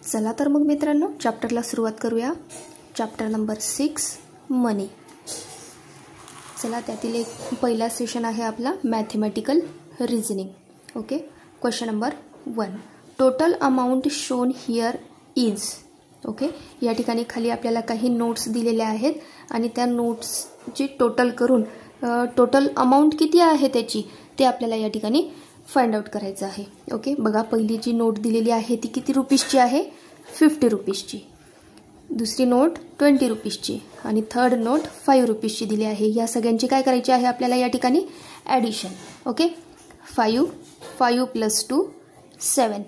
चला तर मग मित्रांनो चॅप्टरला सुरुवात करूया। चॅप्टर नंबर 6 मनी। चला त्यातील एक पहिला सेशन आहे आपला mathematical reasoning. Okay, question number 1 total amount shown here is. Okay, या ठिकाणी खाली आपल्याला काही नोट्स दिलेल्या आहेत आणि त्या नोट्सची टोटल करून टोटल अमाउंट किती आहे त्याची ते आपल्याला या ठिकाणी फाइंड आउट करायचं आहे। ओके, बघा पहिली जी नोट दिलेली आहे ती किती रुपीसची आहे, 50 रुपीसची। दुसरी नोट 20 रुपीसची आणि थर्ड नोट 5 रुपीसची दिली आहे। या सगळ्यांची काय करायची आहे आपल्याला या ठिकाणी ॲडिशन। ओके, 5 + 2 7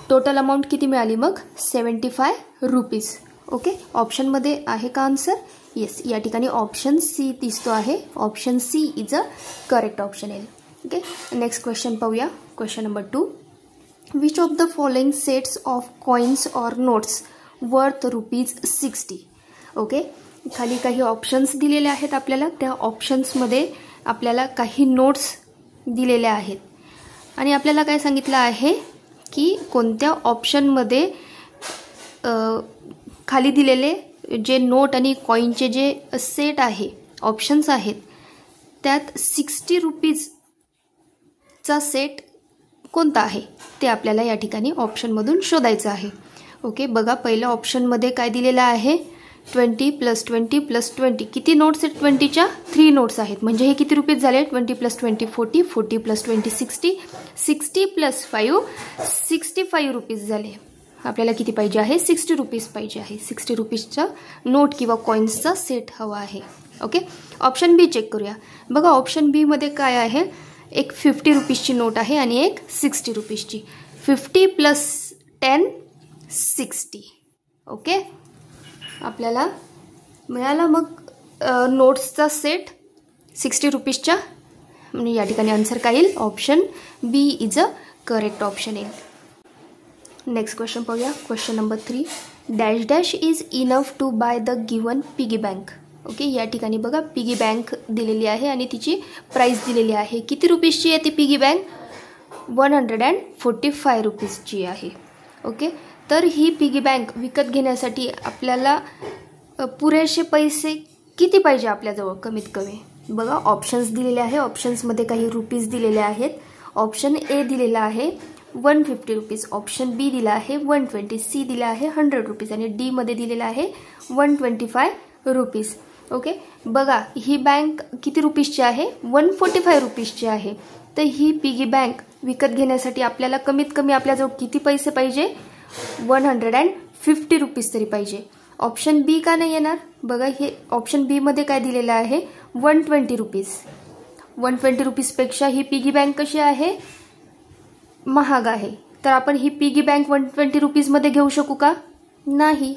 टोटल अमाउंट किती मिळाली मग 75 रुपीस। ओके, ऑप्शनमध्ये आहे का आन्सर? येस, या ठिकाणी ऑप्शन सी दिसतो आहे। Option C is a correct option येईल। ओके, नेक्स्ट क्वेश्चन पाहूया। Question number 2 which of the following sets of coins or notes worth ₹60। Okay, खाली काही ऑप्शन्स दिलेले आहेत आपल्याला। त्या ऑप्शन्समध्ये आपल्याला काही नोट्स दिलेल्या आहेत आणि आपल्याला काय सांगितलं आहे की कोणत्या ऑप्शनमध्ये खाली दिलेले जे नोट आणि कॉइनचे जे सेट आहे ऑप्शन्स आहेत त्यात 60 रुपीजचा सेट कोणता आहे ते आपल्याला या ठिकाणी ऑप्शनमधून शोधायचं आहे। ओके, बघा पहिल्या ऑप्शनमध्ये काय दिलेलं आहे 20 + 20 + 20 किती नोट्स आहेत 20च्या 3 नोट्स आहेत म्हणजे हे किती रुपीस झाले 20 + 20 40 40 + 20 60 60 + 5 65 रुपीस झाले। आपल्याला किती पाहिजे आहे 60 रुपीस पाहिजे आहे। 60 रुपीसचा नोट किंवा कॉइन्सचा सेट हवा आहे। ओके, ऑप्शन बी चेक करूया। बघा ऑप्शन बी मध्ये काय आहे, एक 50 रुपीसची नोट आहे आणि एक 60 रुपीसची। 50 + 10 60। ओके, आपल्याला मिळाला मग नोट्सचा सेट 60 रुपीसच्या, म्हणजे या ठिकाणी आन्सर काय येईल option B is a correct option येईल। नेक्स्ट क्वेश्चन पाहूया। Question number 3 dash dash is enough to buy the given piggy bank. Okay, या ठिकाणी बघा पिगी बँक दिलेली आहे आणि तिची प्राइस दिलेली आहे। किती रुपीसची आहे ती पिगी बँक 145 रुपीसची आहे। ओके, तर ही पिगी बँक विकत घेण्यासाठी आपल्याला पुरेसे पैसे किती पाहिजे आपल्याजवळ कमीत कमी। बघा ऑप्शन्स दिलेले आहे, ऑप्शन्समध्ये काही रुपीस दिलेले आहेत। ऑप्शन ए दिलेला आहे 150 रुपीस, ऑप्शन बी दिला आहे 120, सी दिला आहे 100 रुपीस आणि डी मध्ये दिलेला आहे 125 रुपीस। ओके, बघा ही बँक किती रुपीसची आहे 145 रुपीसची आहे। तर ही पिगी बँक विकत घेण्यासाठी आपल्याला कमीत कमी आपल्याजवळ किती पैसे पाहिजे 150 रुपीस तरी पाहिजे। ऑप्शन बी का नाही येणार? बघा हे ऑप्शन बी मध्ये काय दिलेलं आहे 120 रुपीस। 120 रुपीसपेक्षा ही पिगी बँक कशी आहे महाग आहे। तर आपण ही पिगी बँक 120 रुपीसमध्ये घेऊ शकू का? नाही।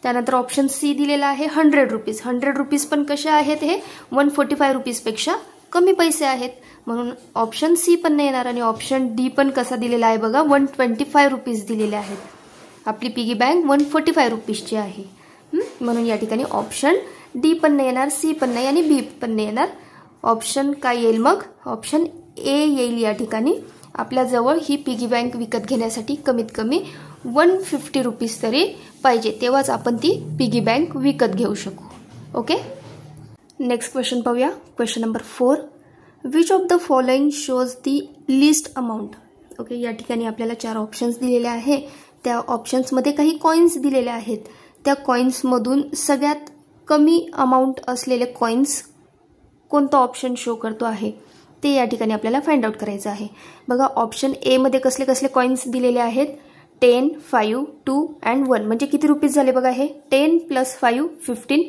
त्यानंतर ऑप्शन सी दिलेला आहे 100 रुपीस। 100 रुपीस पण कसे आहेत हे 145 रुपीसपेक्षा कमी पैसे आहेत, म्हणून ऑप्शन सी पण नाही येणार आणि ऑप्शन डी पण कसा दिलेला आहे बघा 125 रुपीस दिलेले आहेत। आपली पिगी बँक 145 रुपीसची आहे, म्हणून या ठिकाणी ऑप्शन डी पण नाही येणार, सी पण नाही आणि बी पण नाही येणार। ऑप्शन काय येईल मग ऑप्शन ए येईल। या ठिकाणी आपल्याजवळ ही पिगी बँक विकत घेण्यासाठी कमीत कमी 150 रुपीस तरी पाहिजे, तेव्हाच आपण ती पिगी बँक विकत घेऊ शकू। ओके, नेक्स्ट क्वेश्चन पाहूया। Question number 4 which of the following shows the list amount. Okay, या ठिकाणी आपल्याला 4 ऑप्शन्स दिलेले आहे। त्या ऑप्शन्समध्ये काही कॉइन्स दिलेले आहेत। त्या कॉइन्समधून सगळ्यात कमी अमाउंट असलेले कॉइन्स कोणता ऑप्शन शो करतो आहे ते या ठिकाणी आपल्याला फाइंड आउट करायचं आहे। बघा ऑप्शन ए मध्ये कसले कसले कॉइन्स दिलेले आहेत 10 5 2 and 1 म्हणजे किती रुपीस झाले बघा हे 10 + 5 15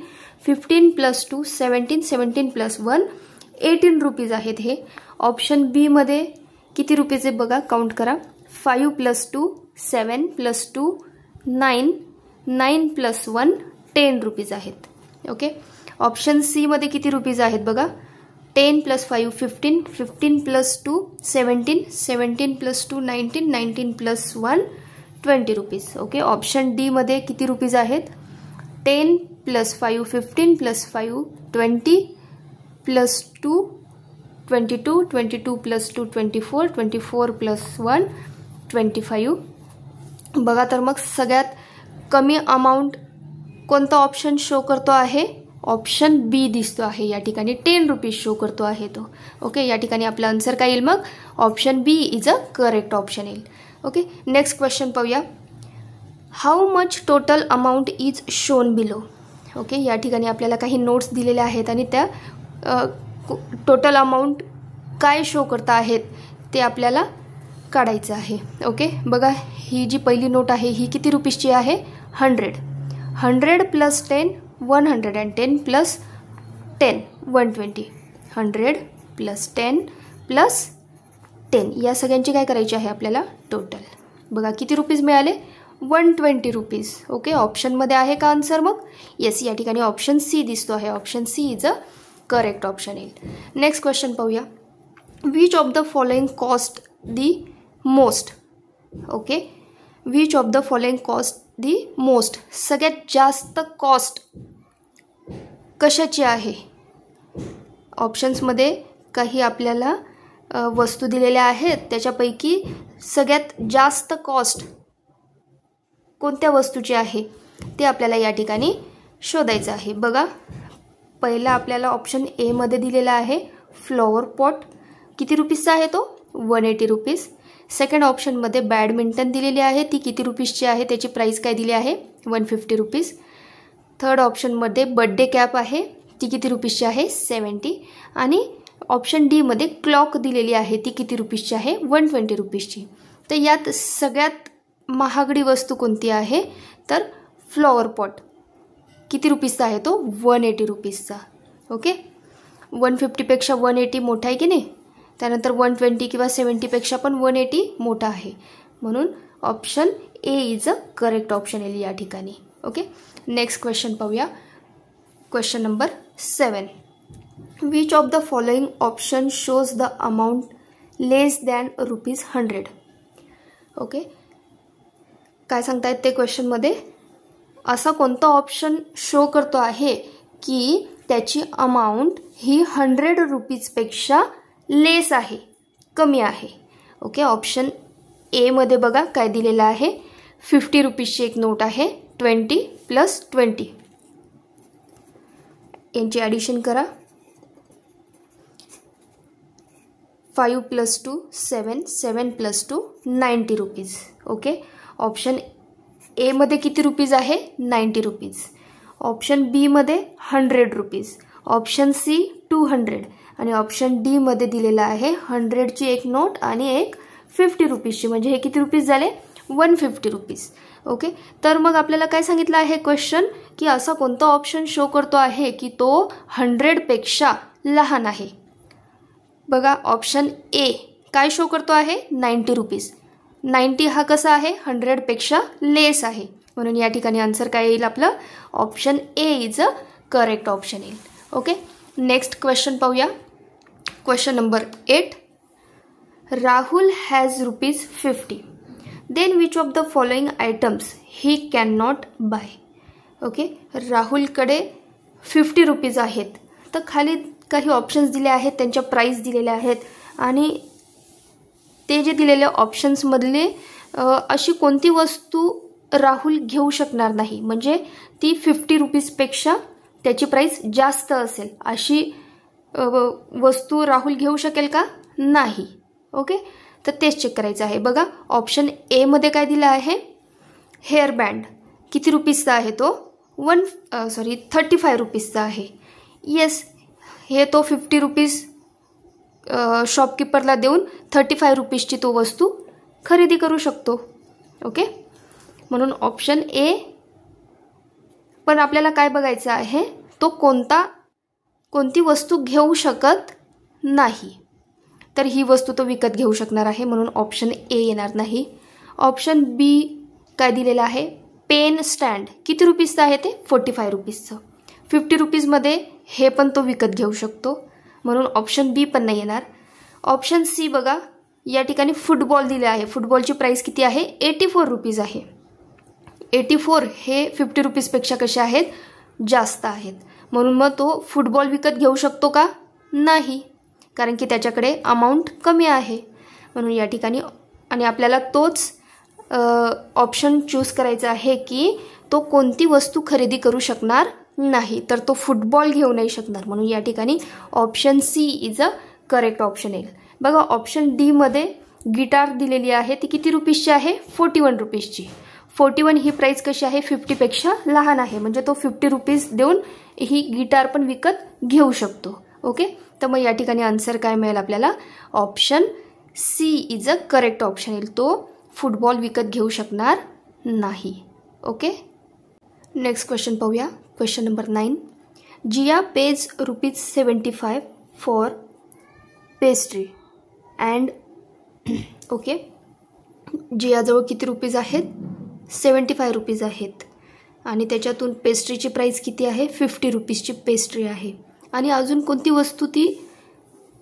15 + 2 17 17 + 1 18 रुपीस आहेत हे। ऑप्शन बी मध्ये किती रुपीस आहे बघा काउंट करा 5 + 2 7 + 2 9 9 + 1 10 रुपीस आहेत। ओके, ऑप्शन सी मध्ये किती रुपीस आहेत बघा 10 + 5 15 15 + 2 17 17 + 2 19 19 + 1 20 रुपीस। ओके, ऑप्शन डी मध्ये किती रुपीस आहेत 10 + 5 15 + 5 20 + 2 22 22 + 2 24 24 + 1 25 बघा तर मग सगळ्यात कमी अमाऊंट कोणता ऑप्शन शो करतो आहे? ऑप्शन बी दिसतो आहे या ठिकाणी, 10 रुपीज शो करतो आहे तो. ओके, या ठिकाणी आपला आन्सर काय येईल? मग option B is a correct option येईल. ओके, नेक्स्ट क्वेश्चन पाहूया. How much total amount is shown below. Okay, या ठिकाणी आपल्याला काही नोट्स दिलेल्या आहेत आणि त्या टोटल अमाऊंट काय शो करता आहेत ते आपल्याला काढायचं आहे. ओके, बघा ही जी पहिली नोट आहे ही किती रुपीजची आहे? 100. 100 plus 10 100 and 10 plus 10 120. 100 plus 10 plus 10 या सगळ्यांची काय करायची आहे आपल्याला? टोटल. बघा किती रुपीज मिळाले? 120 रुपीज. ओके, ऑप्शनमध्ये आहे का आन्सर? मग येस, या ठिकाणी ऑप्शन सी दिसतो आहे. Option C is a correct option येईल. नेक्स्ट क्वेश्चन पाहूया. Which of the following cost the most. Okay, which of the following cost the most. सगळ्यात जास्त कॉस्ट कशाची आहे? ऑप्शन्समध्ये काही आपल्याला वस्तू दिलेल्या आहेत, त्याच्यापैकी सगळ्यात जास्त कॉस्ट कोणत्या वस्तूची आहे ते आपल्याला या ठिकाणी शोधायचं आहे. बघा पहिला आपल्याला ऑप्शन ए मध्ये दिलेला आहे फ्लॉवर पॉट. किती रुपीजचा आहे तो? 180 रुपीज. सेकंड ऑप्शनमध्ये बॅडमिंटन दिलेली आहे, ती किती रुपीजची आहे? त्याची प्राईस काय दिली आहे? 150 रुपीज. थर्ड ऑप्शनमध्ये बड्डे कॅप आहे, ती किती रुपीजची आहे? 70. आणि ऑप्शन डीमध्ये क्लॉक दिलेली आहे, ती किती रुपीजची आहे? 120 रुपीजची. तर यात सगळ्यात महागडी वस्तू कोणती आहे? तर फ्लॉवर पॉट. किती रुपीजचा आहे तो? 180 रुपीजचा. ओके, 150पेक्षा 180 मोठा आहे की नाही? त्यानंतर 120 किंवा 70पेक्षा पण 180 मोठा आहे, म्हणून option A is a correct option येईल या ठिकाणी. ओके, नेक्स्ट क्वेश्चन पाहूया. Question number 7. Which of the following option shows the amount less than ₹100. Okay, काय सांगतायत ते क्वेश्चनमध्ये? असा कोणता ऑप्शन शो करतो आहे की त्याची अमाऊंट ही 100 रुपीजपेक्षा लेस आहे, कमी आहे. ओके, ऑप्शन ए मध्ये बघा काय दिलेलं आहे? 50 रुपीजची एक नोट आहे, 20 प्लस 20 यांची ॲडिशन करा. 5 plus 2 7, 7 plus 2 90 rupees. Okay, option A मध्ये किती रुपीज आहे? 90 रुपीज. ऑप्शन बी मध्ये 100 रुपीज. ऑप्शन सी 200 आणि ऑप्शन डी मध्ये दिलेला आहे 100ची एक नोट आणि एक 50 रुपीजची, म्हणजे हे किती रुपीज झाले? 150 रुपीज. ओके, तर मग आपल्याला काय सांगितलं आहे क्वेश्चन की असा कोणता ऑप्शन शो करतो आहे की तो 100पेक्षा लहान आहे? बघा ऑप्शन ए काय शो करतो आहे? 90 रुपीज. 90 हा कसा आहे? 100पेक्षा लेस आहे, म्हणून या ठिकाणी आन्सर काय येईल आपलं? Option A is a correct option येईल. ओके, नेक्स्ट क्वेश्चन पाहूया. Question number 8. Rahul has ₹50. Then which of the following items he can not buy. Okay, राहुलकडे 50 रुपीज आहेत, तर खाली काही ऑप्शन्स दिले आहेत, त्यांच्या प्राईस दिलेल्या आहेत आणि ते जे दिलेल्या ऑप्शन्समधले अशी कोणती वस्तू राहुल घेऊ शकणार नाही, म्हणजे ती 50 रुपीजपेक्षा त्याची प्राईस जास्त असेल अशी वस्तू राहुल घेऊ शकेल का? नाही. ओके, तर तेच चेक करायचं आहे. बघा ऑप्शन ए मध्ये काय दिलं आहे? Hair band. किती रुपीजचा आहे तो? 35 रुपीजचा आहे. येस, हे तो 50 रुपीज शॉपकीपरला देऊन 35 रुपीजची तो वस्तू खरेदी करू शकतो. ओके, म्हणून ऑप्शन ए. पण आपल्याला काय बघायचं आहे? तो कोणती वस्तू घेऊ शकत नाही, तर ही वस्तू तो विकत घेऊ शकणार आहे, म्हणून ऑप्शन ए येणार नाही. ऑप्शन बी काय दिलेलं आहे? Pen stand. किती रुपीजचं आहे ते? 45 रुपीजचं. 50 रुपीजमध्ये हे पण तो विकत घेऊ शकतो, म्हणून ऑप्शन बी पण नाही येणार. ऑप्शन सी बघा, या ठिकाणी फुटबॉल दिले आहे. फुटबॉलची प्राईस किती आहे? 84 रुपीज आहे. 84 हे 50 रुपीजपेक्षा कसे आहेत? जास्त आहेत, म्हणून मग तो फुटबॉल विकत घेऊ शकतो का? नाही, कारण की त्याच्याकडे अमाऊंट कमी आहे, म्हणून या ठिकाणी. आणि आपल्याला तोच ऑप्शन चूज करायचा आहे की तो कोणती वस्तू खरेदी करू शकणार नाही, तर तो फुटबॉल घेऊ नाही शकणार. म्हणून या ठिकाणी option C is a correct option येईल. बघा ऑप्शन डी मध्ये गिटार दिलेली आहे, ती किती रुपीजची आहे? 41 रुपीजची. 41 ही प्राइस कशी आहे? 50पेक्षा लहान आहे, म्हणजे तो 50 रुपीज देऊन ही गिटार पण विकत घेऊ शकतो. ओके, तर मग या ठिकाणी आन्सर काय मिळेल आपल्याला? Option C is a correct option येईल. तो फुटबॉल विकत घेऊ शकणार नाही. ओके, नेक्स्ट क्वेश्चन पाहूया. Question number 9. Jiya pays ₹75 for pastry and okay, जियाजवळ किती रुपीज आहेत? 75 रुपीज आहेत. आणि त्याच्यातून पेस्ट्रीची प्राइस किती आहे? 50 रुपीजची पेस्ट्री आहे. आणि अजून कोणती वस्तू ती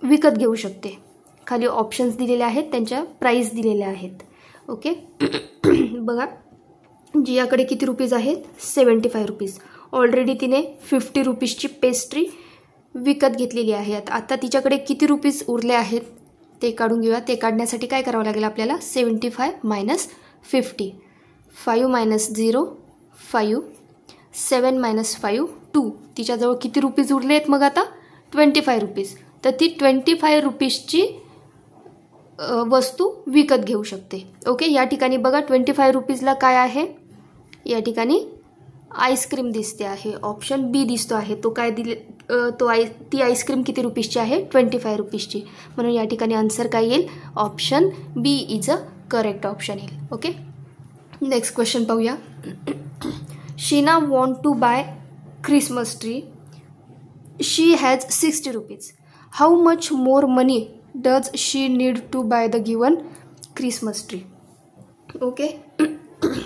विकत घेऊ शकते? खाली ऑप्शन्स दिलेले आहेत, त्यांच्या प्राइस दिलेल्या आहेत. ओके, बघा जियाकडे किती रुपीज आहेत? 75 रुपीज. ऑलरेडी तिने 50 रुपीजची पेस्ट्री विकत घेतलेली आहे. आता तिच्याकडे किती रुपीज उरले आहेत ते काढून घेऊया. ते काढण्यासाठी काय करावं लागेल आपल्याला? 75 मायनस 50. 5 minus 0 5, 7 minus 5 2. तिच्याजवळ किती रुपीज उरले आहेत मग आता? 25 रुपीज. तर ती 25 रुपीजची वस्तू विकत घेऊ शकते. ओके, या ठिकाणी बघा 25 रुपीजला काय आहे? या ठिकाणी आईस्क्रीम दिसते आहे. ऑप्शन बी दिसतो आहे. तो काय दिले? ती आईस्क्रीम किती रुपीजची आहे? 25 रुपीजची. म्हणून या ठिकाणी आन्सर काय येईल? Option B is a correct option येईल. ओके, नेक्स्ट क्वेश्चन पाहूया. Sheena want to buy Christmas tree. She has 60 rupees. How much more money does she need to buy the given Christmas tree? Okay,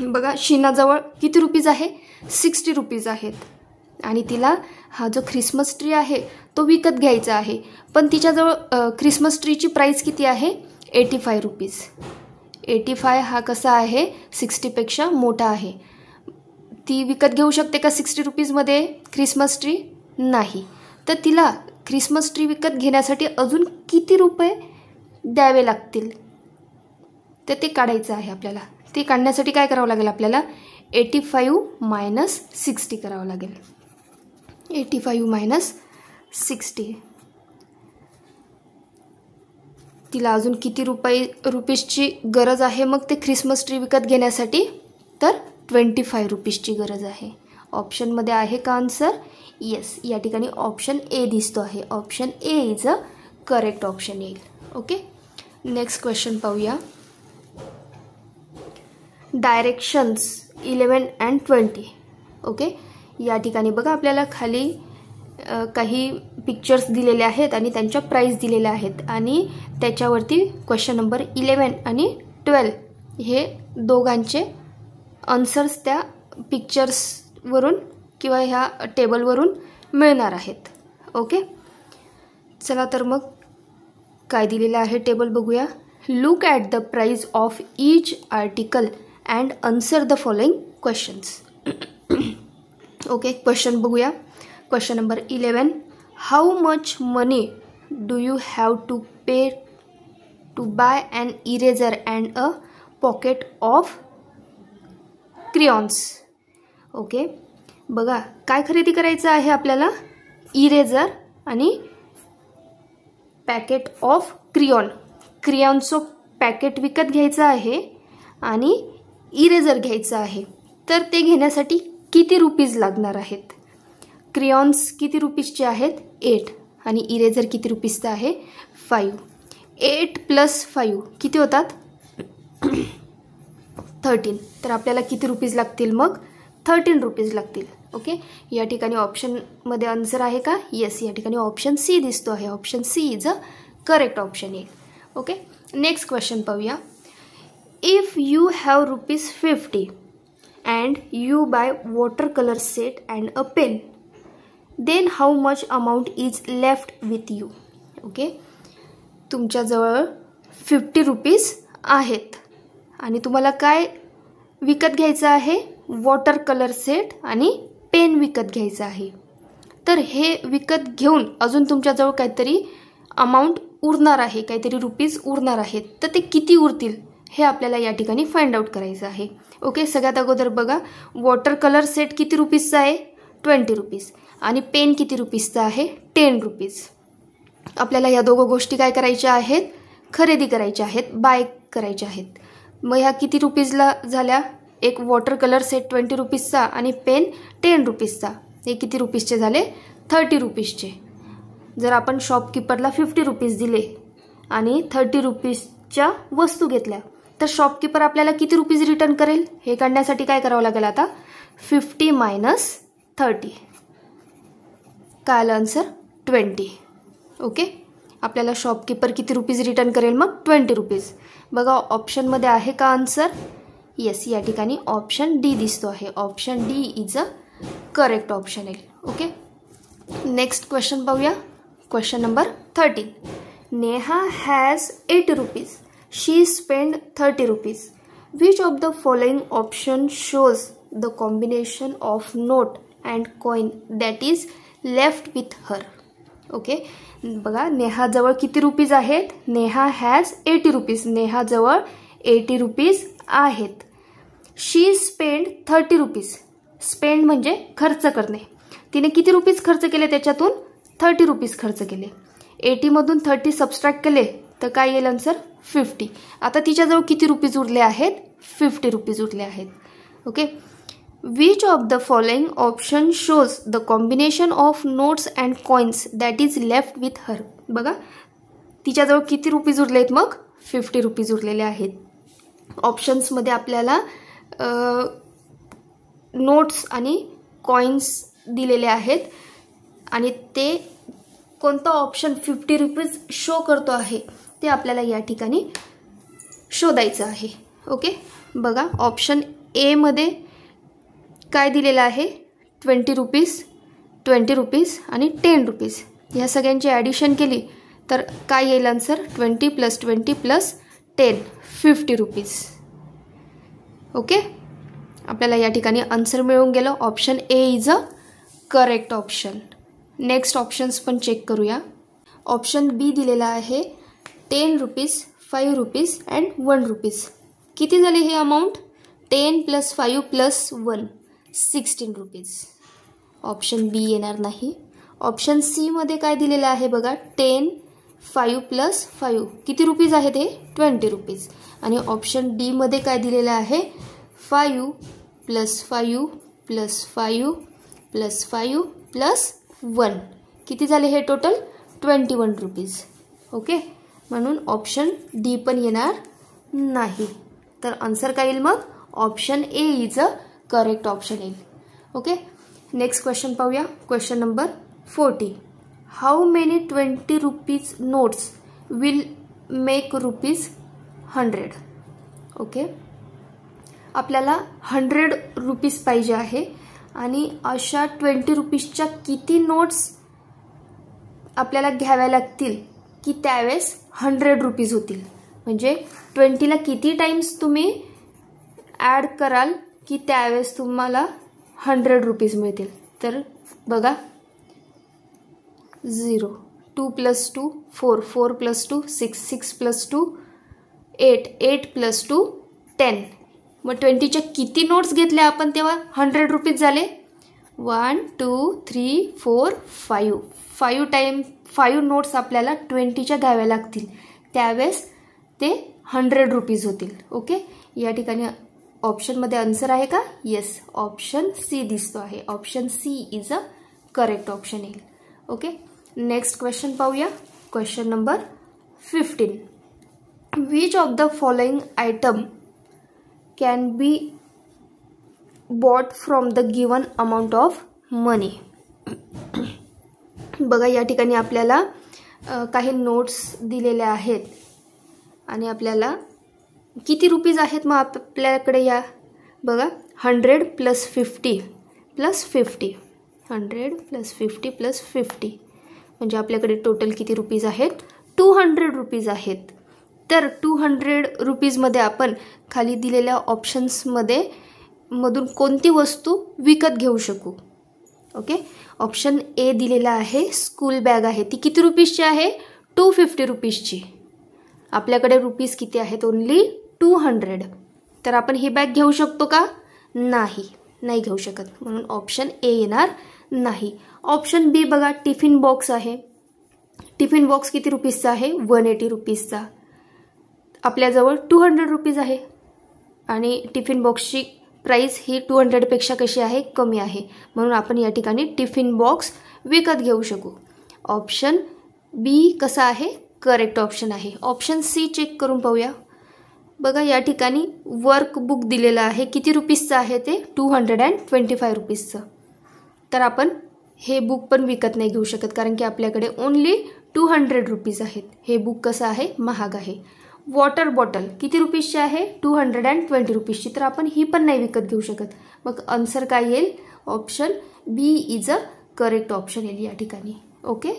बघा शीनाजवळ किती rupees आहे? 60 rupees आहेत. आणि तिला हा जो ख्रिसमस ट्री आहे तो विकत घ्यायचा आहे. पण तिच्याजवळ ख्रिसमस ट्रीची प्राइस किती आहे? 85 रुपीज. 85 हा कसा आहे? 60पेक्षा मोठा आहे. ती विकत घेऊ शकते का 60 रुपीजमध्ये ख्रिसमस ट्री? नाही. तर तिला ख्रिसमस ट्री विकत घेण्यासाठी अजून किती रुपये द्यावे लागतील तर ते काढायचं आहे आपल्याला. ते काढण्यासाठी काय करावं लागेल आपल्याला? 85 मायनस 60 करावं लागेल. 85 मायनस 60. तिला अजून किती रुपीजची गरज आहे मग ते ख्रिसमस ट्री विकत घेण्यासाठी? तर 25 रुपीजची गरज आहे. ऑप्शनमध्ये आहे का आन्सर? येस, या ठिकाणी ऑप्शन ए दिसतो आहे. Option A is a correct option येईल. ओके, नेक्स्ट क्वेश्चन पाहूया. Directions 11 and 20. ओके, या ठिकाणी बघा आपल्याला खाली काही पिक्चर्स दिलेले आहेत आणि त्यांच्या प्राइस दिलेल्या आहेत. आणि त्याच्यावरती क्वेश्चन नंबर 11 आणि 12 हे दोघांचे आन्सर्स त्या पिक्चर्सवरून किंवा ह्या टेबलवरून मिळणार आहेत. ओके, चला तर मग काय दिलेलं आहे टेबल बघूया. Look at the price of each article and answer the following questions. Okay, question बघूया. Question number 11. How much money do you have to pay to buy an eraser and a pocket of crayons? Okay, बघा काय खरेदी करायचं आहे आपल्याला? Eraser आणि packet of क्रियॉनचं packet विकत घ्यायचं आहे आणि इरेझर घ्यायचं आहे. तर ते घेण्यासाठी किती रुपीज लागणार आहेत? क्रियॉन्स किती रुपीजचे आहेत? 8. आणि इरेझर किती रुपीजचं आहे? 5. 8 + 5 किती होतात? 13. तर आपल्याला किती रुपीज लागतील मग? 13 रुपीज लागतील. ओके, या ठिकाणी ऑप्शनमध्ये आन्सर आहे का? येस, या ठिकाणी ऑप्शन सी दिसतो आहे. Option C is a correct option येईल. ओके, नेक्स्ट क्वेश्चन पाहूया. If you have ₹50 and you buy water colour set and a pen, then how much amount is left with you? Okay, तुमच्याजवळ 50 rupees आहेत आणि तुम्हाला काय विकत घ्यायचं आहे? वॉटर कलर सेट आणि पेन विकत घ्यायचं आहे. तर हे विकत घेऊन अजून तुमच्याजवळ काहीतरी अमाऊंट उरणार आहे, काहीतरी रुपीज उरणार आहेत. तर ते किती उरतील हे आपल्याला या ठिकाणी फाइंड आउट करायचं आहे. ओके, सगळ्यात अगोदर बघा, वॉटर कलर सेट किती रुपीजचा आहे? 20 रुपीज. आणि पेन किती रुपीजचा आहे? 10 रुपीज. आपल्याला या दोघं गोष्टी काय करायच्या आहेत? खरेदी करायच्या आहेत, बाय करायच्या आहेत. मग ह्या किती रुपीजला झाल्या? एक वॉटर कलर सेट 20 रुपीजचा आणि पेन 10 रुपीजचा. हे किती रुपीजचे झाले? 30 रुपीजचे. जर आपण शॉपकीपरला 50 रुपीज दिले आणि 30 रुपीजच्या वस्तू घेतल्या तर शॉपकीपर आपल्याला किती रुपीज रिटर्न करेल? हे काढण्यासाठी काय करावं लागेल आता? 50 मायनस 30. काय आलं आन्सर? 20. ओके, आपल्याला शॉपकीपर किती रुपीज रिटर्न करेल मग? 20 रुपीज. बघा ऑप्शनमध्ये आहे का आन्सर? येस, या ठिकाणी ऑप्शन डी दिसतो आहे. Option D is a correct option आहे. ओके, नेक्स्ट क्वेश्चन पाहूया. Question number 13. Neha has 80 rupees. She spend 30 rupees. Which of the following option shows the combination of note and coin that is left with her. Okay, बघा नेहाजवळ किती rupees आहेत? Neha has 80 rupees. नेहाजवळ 80 rupees आहेत. She spend 30 rupees. Spend म्हणजे खर्च करणे. तिने किती रुपीज खर्च केले? त्याच्यातून 30 रुपीज खर्च केले. 80 मधून 30 सबस्ट्रॅक्ट केले तर काय येईल आन्सर? 50. आता तिच्याजवळ किती रुपीज उरले आहेत? 50 रुपीज उरले आहेत. Okay, which of the following option shows the combination of notes and coins that is left with हर. बघा तिच्याजवळ किती रुपीज उरले आहेत? मग 50 रुपीज उरलेले आहेत. ऑप्शन्समध्ये आपल्याला नोट्स आणि कॉइन्स दिलेले आहेत आणि ते कोणता ऑप्शन 50 रुपीज शो करतो आहे ते आपल्याला या ठिकाणी शोधायचं आहे. ओके, बघा ऑप्शन ए मध्ये काय दिलेलं आहे? 20 रुपीज, 20 रुपीज आणि 10 रुपीज. ह्या सगळ्यांची ॲडिशन केली तर काय येईल आन्सर? 20 + 20 + 10 50 रुपीज. ओके, आपल्याला या ठिकाणी आन्सर मिळून गेलं. Option A is a correct option. Next options पण चेक करूया. ऑप्शन बी दिलेला आहे 10 रुपीज, 5 रुपीज अँड 1 रुपीज. किती झाले हे अमाऊंट? 10 + 5 + 1 16 रुपीज. ऑप्शन बी येणार नाही. ऑप्शन सी मध्ये काय दिलेलं आहे बघा? 10 5 + 5 किती रुपीज आहेत? हे 20 रुपीज. आणि ऑप्शन डी मध्ये काय दिलेलं आहे? 5 + 5 + 5 + 5 + 1 किती झाले हे टोटल? 21 रुपीज. ओके, म्हणून ऑप्शन डी पण येणार नाही. तर आन्सर काय येईल मग? Option A is a correct option येईल. ओके, नेक्स्ट क्वेश्चन पाहूया. Question number 40. How many 20 rupees notes will make ₹100? Okay, आपल्याला 100 रुपीज पाहिजे आहे आणि अशा 20 रुपीजच्या किती नोट्स आपल्याला घ्याव्या लागतील की त्यावेळेस 100 रुपीज होतील? म्हणजे 20ला किती टाइम्स तुम्ही ॲड कराल की त्यावेळेस तुम्हाला 100 रुपीज मिळतील? तर बघा 0 2 + 2 4 4 + 2 6 6 + 2 8 8 + 2 10. मग 20च्या किती नोट्स घेतल्या आपण तेव्हा 100 रुपीज झाले? 1 2 3 4 5 5 नोट्स आपल्याला 20च्या घ्याव्या लागतील त्यावेळेस ते 100 रुपीज होतील. ओके, या ठिकाणी ऑप्शनमध्ये आन्सर आहे का? येस, ऑप्शन सी दिसतो आहे. Option C is a correct option येईल. ओके, नेक्स्ट क्वेश्चन पाहूया. Question number 15. Which of the following item can be bought from the given amount of money? बघा या ठिकाणी आपल्याला काही नोट्स दिलेल्या आहेत आणि आपल्याला किती रुपीज आहेत मग आपल्याकडे? या बघा 100 + 50 + 50 100 + 50 + 50 म्हणजे आपल्याकडे टोटल किती रुपीज आहेत? 200 रुपीज आहेत. तर 200 रुपीजमध्ये आपण खाली दिलेल्या ऑप्शन्समध्ये मधून कोणती वस्तू विकत घेऊ शकू? ओके, ऑप्शन ए दिलेला आहे स्कूल बॅग आहे. ती किती रुपीजची आहे? 250 रुपीजची. आपल्याकडे रुपीज किती आहेत? ओनली 200. तर आपण ही बॅग घेऊ शकतो का? नाही घेऊ शकत, म्हणून ऑप्शन ए येणार नाही. ऑप्शन बी बघा, टिफिन बॉक्स आहे. टिफिन बॉक्स किती रुपीजचा आहे? 180 रुपीजचा. आपल्याजवळ 200 रुपीज आहे आणि टिफिन बॉक्सची प्राइस ही 200 पेक्षा कशी आहे? कमी आहे, म्हणून आपण या ठिकाणी टिफिन बॉक्स विकत घेऊ शकू. ऑप्शन बी कसा आहे? करेक्ट ऑप्शन आहे. ऑप्शन सी चेक करून पाहूया. बघा या ठिकाणी वर्कबुक दिलेलं आहे. किती रुपीजचं आहे ते? 225 रुपीजचं. तर आपण हे बुक पण विकत नाही घेऊ शकत, कारण की आपल्याकडे ओन्ली 200 रुपीज आहेत. हे बुक कसं आहे? महाग आहे. वॉटर बॉटल किती रुपीजची आहे? 220 रुपीजची. तर आपण ही पण नाही विकत घेऊ शकत. मग आन्सर काय येईल? Option B is a correct option येईल या ठिकाणी. ओके.